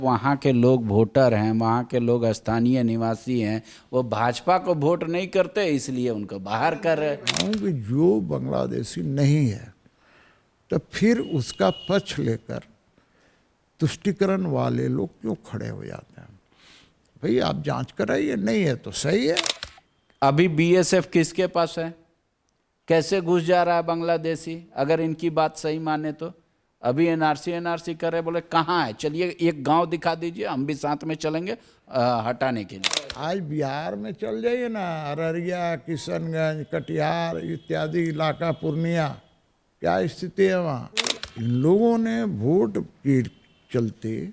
वहाँ के लोग वोटर हैं, वहाँ के लोग स्थानीय निवासी हैं, वो भाजपा को वोट नहीं करते, इसलिए उनको बाहर कर रहे हैं। कि जो बांग्लादेशी नहीं है तो फिर उसका पक्ष लेकर तुष्टिकरण वाले लोग क्यों खड़े हो जाते हैं? भाई आप जांच कराइए, नहीं है तो सही है। अभी बीएसएफ किसके पास है? कैसे घुस जा रहा है बांग्लादेशी? अगर इनकी बात सही माने तो अभी एनआरसी कर रहे, बोले कहाँ है, चलिए एक गांव दिखा दीजिए, हम भी साथ में चलेंगे हटाने के लिए। आज बिहार में चल जाइए ना, अररिया, किशनगंज, कटिहार इत्यादि इलाका, पूर्णिया, क्या स्थिति है वहाँ। इन लोगों ने वोट के चलते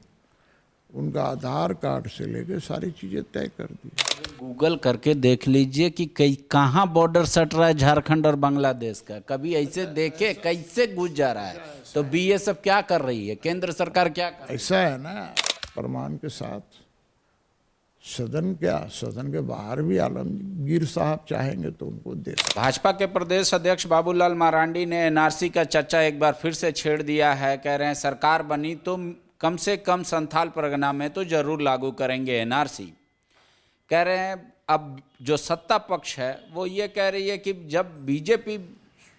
उनका आधार कार्ड से लेके सारी चीज़ें तय कर दी। गूगल करके देख लीजिए कि कई कहाँ बॉर्डर सट रहा है झारखंड और बांग्लादेश का, कभी ऐसे देखे कैसे घुस जा रहा है। तो बीएसएफ क्या कर रही है, केंद्र सरकार क्या कर रही है? ऐसा है ना, प्रमाण के साथ सदन के बाहर भी आलमगीर साहब चाहेंगे तो उनको दे। भाजपा के प्रदेश अध्यक्ष बाबूलाल मरांडी ने एनआरसी का चर्चा एक बार फिर से छेड़ दिया है। कह रहे हैं सरकार बनी तो कम से कम संथाल परगना में तो जरूर लागू करेंगे एनआरसी। कह रहे हैं अब जो सत्ता पक्ष है वो ये कह रही है कि जब बीजेपी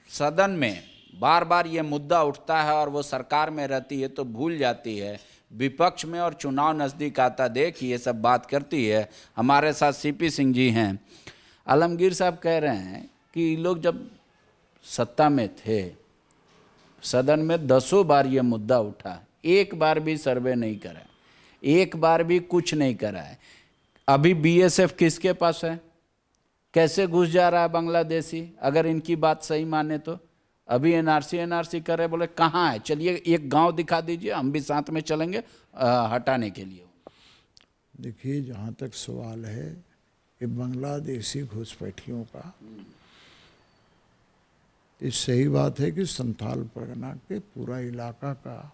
सदन में बार बार ये मुद्दा उठता है और वो सरकार में रहती है तो भूल जाती है, विपक्ष में और चुनाव नज़दीक आता देख ये सब बात करती है। हमारे साथ सीपी सिंह जी हैं। आलमगीर साहब कह रहे हैं कि लोग जब सत्ता में थे, सदन में 10 बार ये मुद्दा उठा, एक बार भी सर्वे नहीं करा, एक बार भी कुछ नहीं करा है। अभी बीएसएफ किसके पास है? कैसे घुस जा रहा है बांग्लादेशी? अगर इनकी बात सही माने तो अभी एनआरसी कर रहे, बोले कहाँ है, चलिए एक गांव दिखा दीजिए, हम भी साथ में चलेंगे हटाने के लिए। देखिए, जहाँ तक सवाल है कि बांग्लादेशी घुसपैठियों का, ये सही बात है कि संथाल परगना के पूरा इलाका का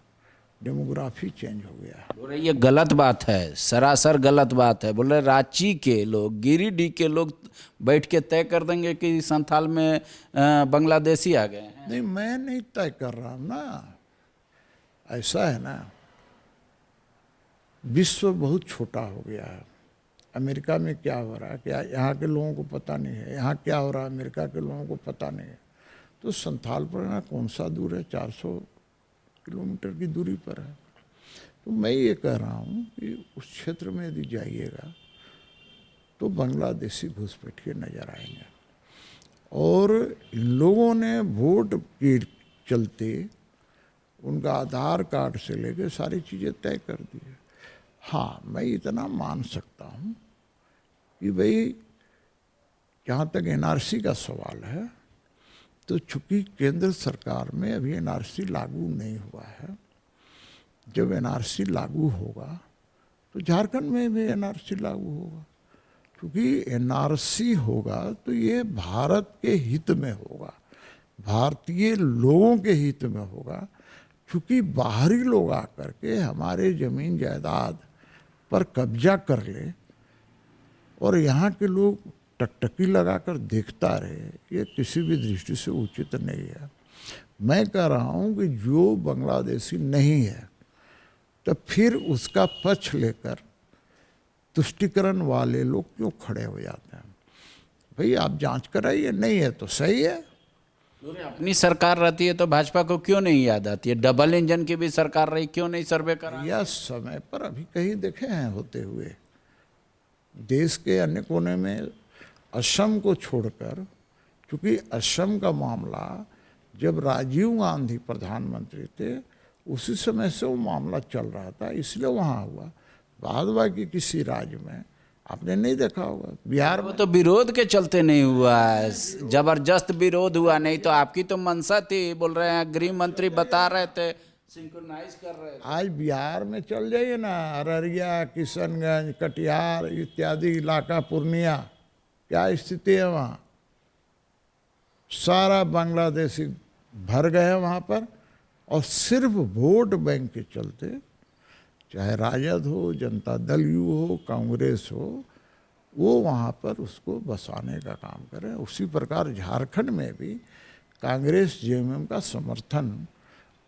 डेमोग्राफी चेंज हो गया है। बोले ये गलत बात है, सरासर गलत बात है। बोले रांची के लोग, गिरिडीह के लोग बैठ के तय कर देंगे कि संथाल में बांग्लादेशी आ गए हैं। नहीं, मैं नहीं तय कर रहा हूँ ना। ऐसा है ना, विश्व बहुत छोटा हो गया है। अमेरिका में क्या हो रहा है क्या यहाँ के लोगों को पता नहीं है, यहाँ क्या हो रहा है अमेरिका के लोगों को पता नहीं है। तो संथाल परगना कौन सा दूर है, 400 किलोमीटर की दूरी पर है। तो मैं ये कह रहा हूँ कि उस क्षेत्र में यदि जाइएगा तो बांग्लादेशी घुसपैठिए नजर आएंगे। और इन लोगों ने वोट के चलते उनका आधार कार्ड से लेके सारी चीज़ें तय कर दी है। हाँ, मैं इतना मान सकता हूँ कि भाई जहाँ तक एनआरसी का सवाल है, तो चूंकि केंद्र सरकार में अभी एनआरसी लागू नहीं हुआ है, जब एनआरसी लागू होगा तो झारखंड में भी एनआरसी लागू होगा। क्योंकि एनआरसी होगा तो ये भारत के हित में होगा, भारतीय लोगों के हित में होगा। क्योंकि बाहरी लोग आकर के हमारे ज़मीन जायदाद पर कब्जा कर ले और यहाँ के लोग टकटकी लगाकर देखता रहे, ये किसी भी दृष्टि से उचित नहीं है। मैं कह रहा हूँ कि जो बांग्लादेशी नहीं है तो फिर उसका पक्ष लेकर तुष्टिकरण वाले लोग क्यों खड़े हो जाते हैं? भाई आप जांच कराइए, नहीं है तो सही है। अपनी सरकार रहती है तो भाजपा को क्यों नहीं याद आती है? डबल इंजन की भी सरकार रही, क्यों नहीं सर्वे करा? यह समय पर अभी कहीं देखे हैं होते हुए देश के अन्य कोने में, असम को छोड़कर। क्योंकि असम का मामला जब राजीव गांधी प्रधानमंत्री थे उसी समय से वो मामला चल रहा था, इसलिए वहाँ हुआ। बाद बाकी किसी राज्य में आपने नहीं देखा होगा। बिहार में तो विरोध के चलते नहीं हुआ है, जबरदस्त विरोध हुआ, नहीं तो आपकी तो मंशा थी। बोल रहे हैं गृह मंत्री बता रहे थे, सिंक्रोनाइज कर रहे थे। आज बिहार में चल जाइए ना, अररिया, किशनगंज, कटिहार इत्यादि इलाका, पूर्णिया, क्या स्थिति है वहाँ। सारा बांग्लादेशी भर गए हैं वहाँ पर, और सिर्फ वोट बैंक के चलते, चाहे राजद हो, जनता दल यू हो, कांग्रेस हो, वो वहाँ पर उसको बसाने का काम करें। उसी प्रकार झारखंड में भी कांग्रेस जेएमएम का समर्थन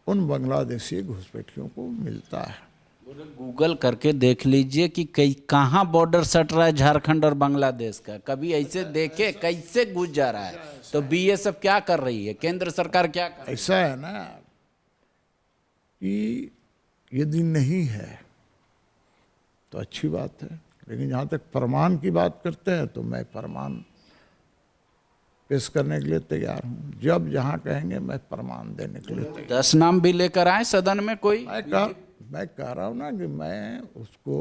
उन बांग्लादेशी घुसपैठियों को मिलता है। पूरे गूगल करके देख लीजिए कि कई कहाँ बॉर्डर सट रहा है झारखंड और बांग्लादेश का, कभी ऐसे देखे कैसे घुस जा रहा है। तो बीएसएफ क्या कर रही है, केंद्र सरकार क्या कर रही ऐसा है ना कि यदि नहीं है तो अच्छी बात है, लेकिन जहाँ तक प्रमाण की बात करते हैं तो मैं प्रमाण पेश करने के लिए तैयार हूँ। जब जहाँ कहेंगे मैं प्रमाण देने के लिए तैयार। 10 नाम भी लेकर आए सदन में कोई। मैं कह रहा हूँ ना कि मैं उसको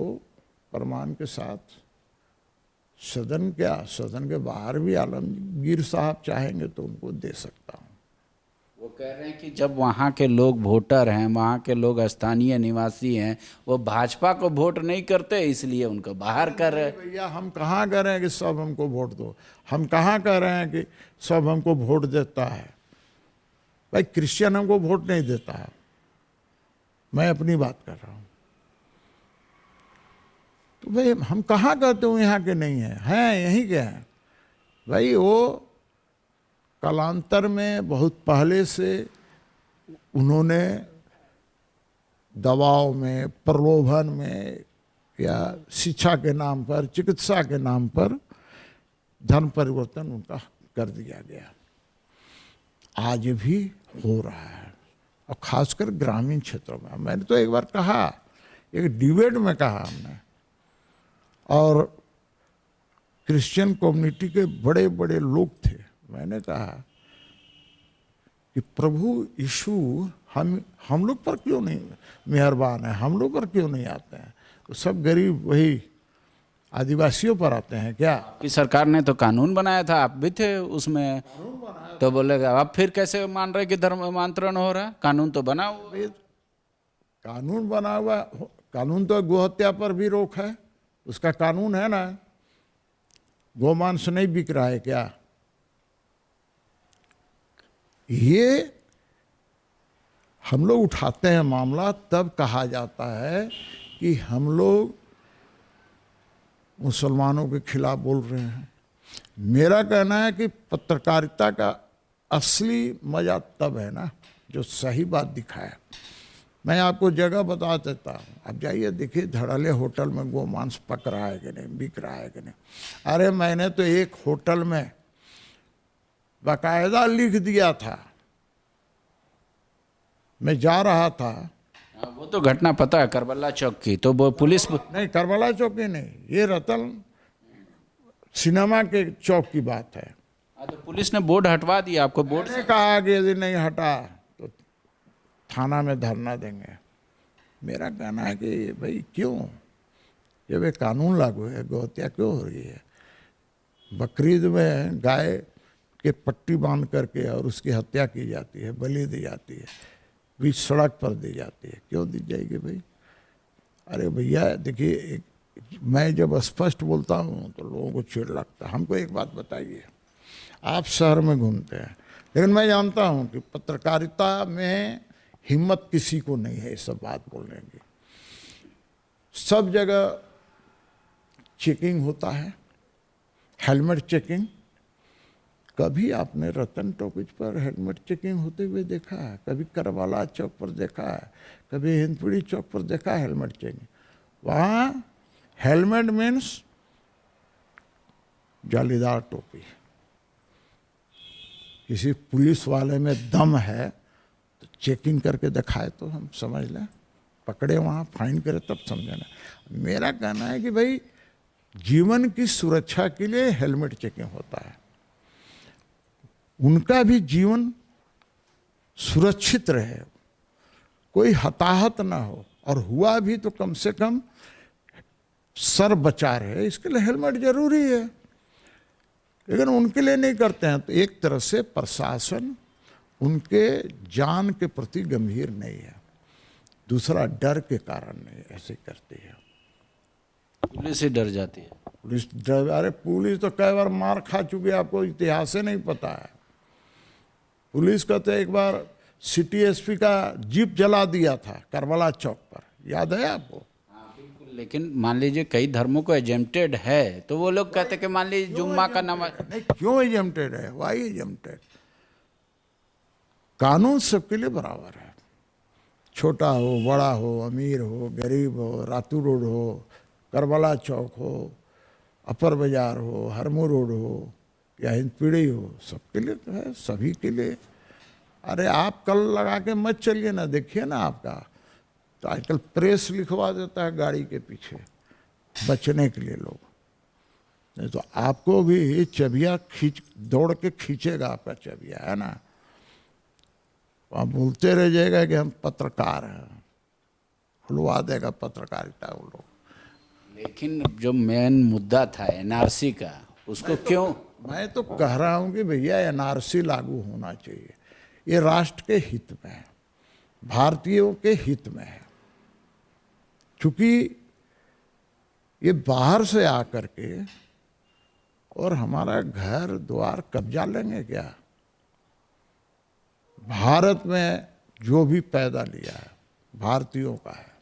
प्रमाण के साथ सदन के बाहर भी आलमगीर साहब चाहेंगे तो उनको दे सकता हूँ। वो कह रहे हैं कि जब वहाँ के लोग वोटर हैं, वहाँ के लोग स्थानीय निवासी हैं, वो भाजपा को वोट नहीं करते इसलिए उनको बाहर कर रहे। भैया हम कहाँ कह रहे हैं कि सब हमको वोट दो, हम कहाँ कह रहे हैं कि सब हमको वोट देता है। भाई क्रिश्चियन हमको वोट नहीं देता है, मैं अपनी बात कर रहा हूँ। तो भाई हम कहाँ कहते हो यहाँ के नहीं हैं यहीं के हैं। भाई वो कालांतर में बहुत पहले से उन्होंने दबाव में, प्रलोभन में या शिक्षा के नाम पर, चिकित्सा के नाम पर धर्म परिवर्तन उनका कर दिया गया। आज भी हो रहा है और खासकर ग्रामीण क्षेत्रों में। मैंने तो एक बार कहा, एक डिबेट में कहा हमने, और क्रिश्चियन कम्युनिटी के बड़े बड़े लोग थे, मैंने कहा कि प्रभु यीशु हम लोग पर क्यों नहीं मेहरबान है, हम लोग पर क्यों नहीं आते हैं। तो सब गरीब वही आदिवासियों पर आते हैं क्या। कि सरकार ने तो कानून बनाया था, आप भी थे उसमें, तो बोलेगा अब फिर कैसे मान रहे कि धर्मांतरण हो रहा है। कानून तो बना हुआ, कानून बना हुआ, कानून तो गोहत्या पर भी रोक है, उसका कानून है ना। गोमांस नहीं बिक रहा है क्या। ये हम लोग उठाते हैं मामला तब कहा जाता है कि हम लोग मुसलमानों के खिलाफ बोल रहे हैं। मेरा कहना है कि पत्रकारिता का असली मजा तब है ना जो सही बात दिखाए। मैं आपको जगह बता देता हूँ, आप जाइए देखिए धड़ल्ले होटल में गोमांस पक रहा है कि नहीं, बिक रहा है कि नहीं। अरे मैंने तो एक होटल में बाकायदा लिख दिया था, मैं जा रहा था। वो तो घटना पता है करबला चौक की, तो वो पुलिस नहीं, करबला चौक की नहीं, ये रतन सिनेमा के चौक की बात है। तो पुलिस ने बोर्ड हटवा दिया आपको। बोर्ड ने कहा कि यदि नहीं हटा तो थाना में धरना देंगे। मेरा कहना है कि भाई क्यों, जब ये कानून लागू है, गोहत्या क्यों हो रही है। बकरीद में गाय के पट्टी बांध करके और उसकी हत्या की जाती है, बलि दी जाती है, बीच सड़क पर दी जाती है, क्यों दी जाएगी भाई। अरे भैया देखिए, मैं जब स्पष्ट बोलता हूँ तो लोगों को चिढ़ लगता है। हमको एक बात बताइए, आप शहर में घूमते हैं, लेकिन मैं जानता हूँ कि पत्रकारिता में हिम्मत किसी को नहीं है ये सब बात बोलने की। सब जगह चेकिंग होता है, हेलमेट चेकिंग। कभी आपने रतन टॉकीज पर हेलमेट चेकिंग होते हुए देखा है? कभी करबला चौक पर देखा है? कभी हिंदपीढ़ी चौक पर देखा है हेलमेट चेकिंग? वहाँ हेलमेट मीन्स जालीदार टोपी। किसी पुलिस वाले में दम है तो चेकिंग करके दिखाए तो हम समझ लें, पकड़े वहाँ फाइन करे तब समझे ना। मेरा कहना है कि भाई जीवन की सुरक्षा के लिए हेलमेट चेकिंग होता है, उनका भी जीवन सुरक्षित रहे, कोई हताहत ना हो, और हुआ भी तो कम से कम सर बचा रहे, इसके लिए हेलमेट जरूरी है। लेकिन उनके लिए नहीं करते हैं तो एक तरह से प्रशासन उनके जान के प्रति गंभीर नहीं है, दूसरा डर के कारण नहीं ऐसे करती है। पुलिस ही डर जाती है। पुलिस डर, अरे पुलिस तो कई बार मार खा चुकी है, आपको इतिहास से नहीं पता है। पुलिस का तो एक बार सिटी एसपी का जीप जला दिया था करबला चौक पर, याद है आपको? लेकिन मान लीजिए कई धर्मों को एजेम्प्टेड है, तो वो लोग कहते हैं कि मान लीजिए जुम्मा का नमाज। नहीं, क्यों एजेम्प्टेड है? वाई एजेम्प्टेड? कानून सबके लिए बराबर है, छोटा हो, बड़ा हो, अमीर हो, गरीब हो, रातू रोड हो, करबला चौक हो, अपर बाजार हो, हरमू रोड हो या हिंदपीढ़ी हो, सबके लिए तो है, सभी के लिए। अरे आप कल लगा के मत चलिए ना, देखिए ना आपका तो आजकल प्रेस लिखवा देता है गाड़ी के पीछे बचने के लिए लोग, नहीं तो आपको भी चबिया खींच दौड़ के खींचेगा आपका चबिया, है ना। आप बोलते रह जाएगा कि हम पत्रकार हैं, खुलवा देगा पत्रकारिता वो लोग। लेकिन जो मेन मुद्दा था एनआरसी का, उसको क्यों? मैं तो कह रहा हूं कि भैया एनआरसी लागू होना चाहिए, ये राष्ट्र के हित में है, भारतीयों के हित में है। क्योंकि ये बाहर से आकर के और हमारा घर द्वार कब्जा लेंगे क्या? भारत में जो भी पैदा लिया है भारतीयों का है।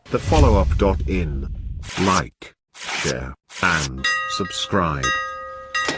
The followup.in. Like, share, and subscribe.